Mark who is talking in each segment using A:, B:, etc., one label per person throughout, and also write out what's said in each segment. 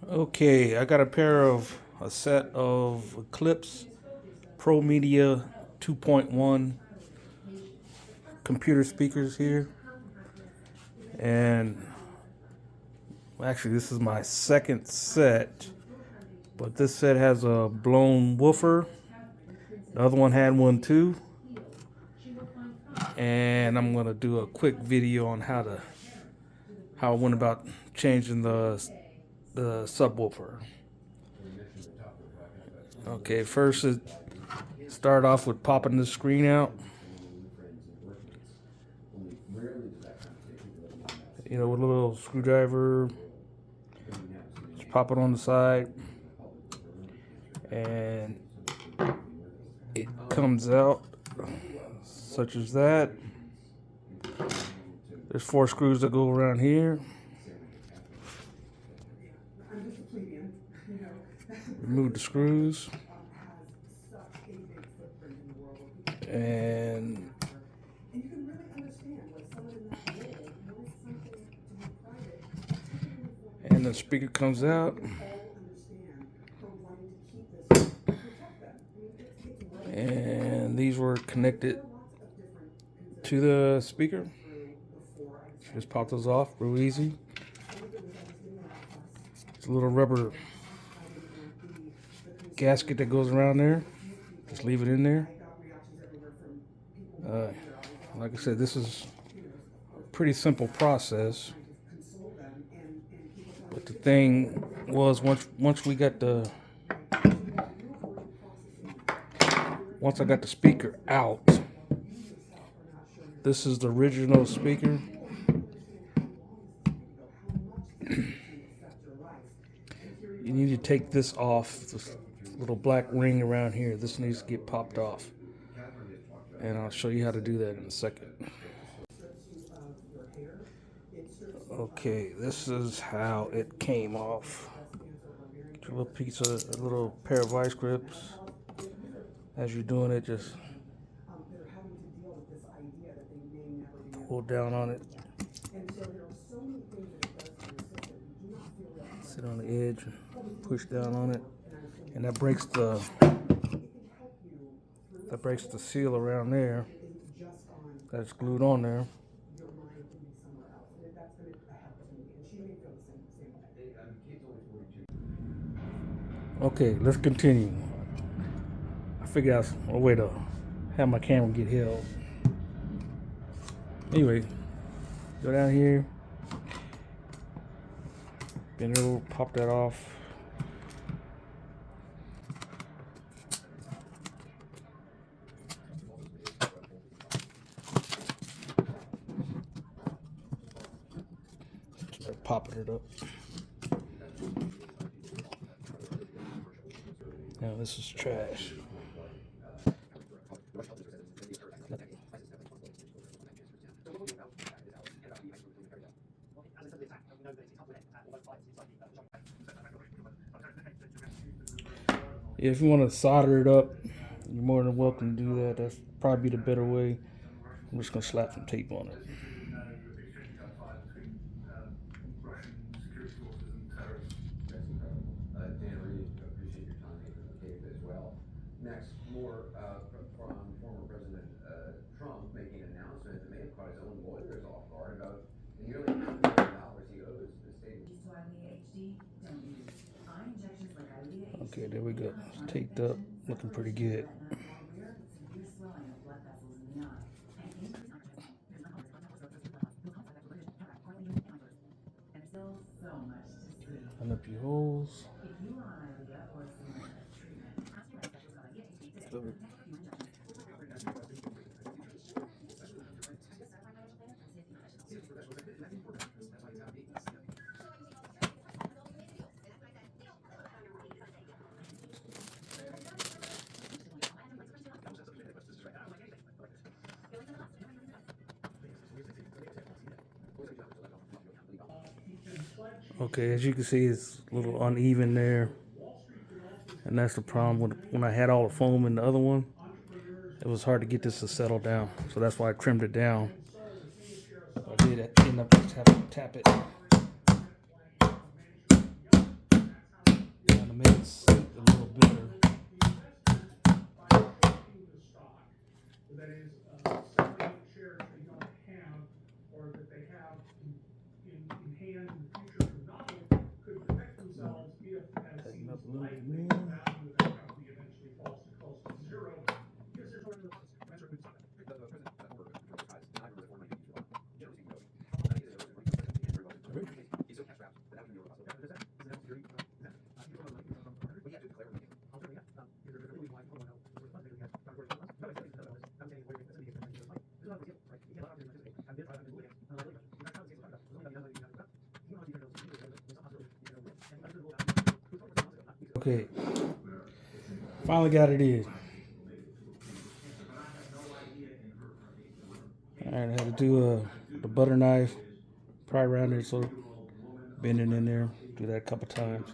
A: Okay, I got a set of klipsch promedia 2.1 computer speakers here, and actually this is my second set, but this set has a blown woofer. The other one had one too, and I'm gonna do a quick video on how I went about changing the subwoofer. Okay, first it start off with popping the screen out. With a little screwdriver, just pop it on the side, and it comes out such as that. There's 4 screws that go around here. Remove the screws, and the speaker comes out, and these were connected to the speaker. Just pop those off real easy. It's a little rubber gasket that goes around there. Just leave it in there. Like I said, this is a pretty simple process. But the thing was, once I got the speaker out, this is the original speaker. You need to take this off, this little black ring around here. This needs to get popped off. And I'll show you how to do that in a second. Okay, this is how it came off. Get your a little pair of vice grips. As you're doing it, just pull down on it. Sit on the edge, push down on it, and that breaks the seal around there. That's glued on there. Okay, let's continue. I figured out a way to have my camera get held. Anyway, go down here, bend it over, pop that off. Start popping it up. Now this is trash. If you want to solder it up, you're more than welcome to do that. That's probably the better way. I'm just going to slap some tape on it.
B: Next, more from former President Trump making an announcement that may have caught his own lawyers off guard about the nearly $500 million he owes the state.
A: Okay, there we go. It's taped up, looking pretty good. Line up your holes. Okay, as you can see, it's a little uneven there, and that's the problem when I had all the foam in the other one. It was hard to get this to settle down, so that's why I trimmed it down. I did end up just having to tap it.
C: that is selling shares they don't have or that they have in hand in the future from nothing could protect themselves if, as seems likely, the value of that company eventually falls to close to zero. Because there's no real answer could stop that.
B: He's so cash strapped that that would be a possible.
A: Okay, finally got it in. All right, I had to do the butter knife, pry around it, so bend it in there. Do that a couple times,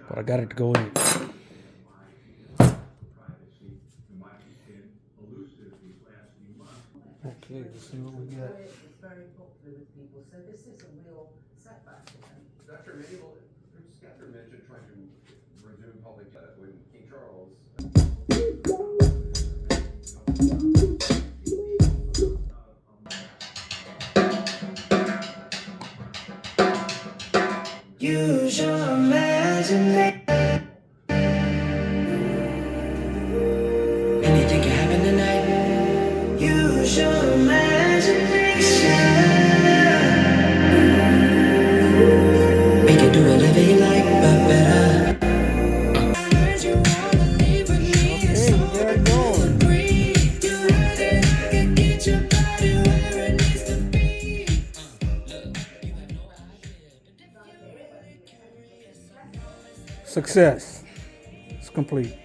A: but I got it to go in. Okay, let's see what we got.
D: It's very popular with people, so this is a real setback for them.
B: Dr. Mabel, Catherine mentioned trying to resume public when King Charles.
E: Use your imagination. Anything can happen tonight. Use your imagination. We can do whatever you like, but better. I heard you wanna leave with me, so I agree. You heard it, I can get your body where it needs to be. You have no idea.
A: Success. It's complete.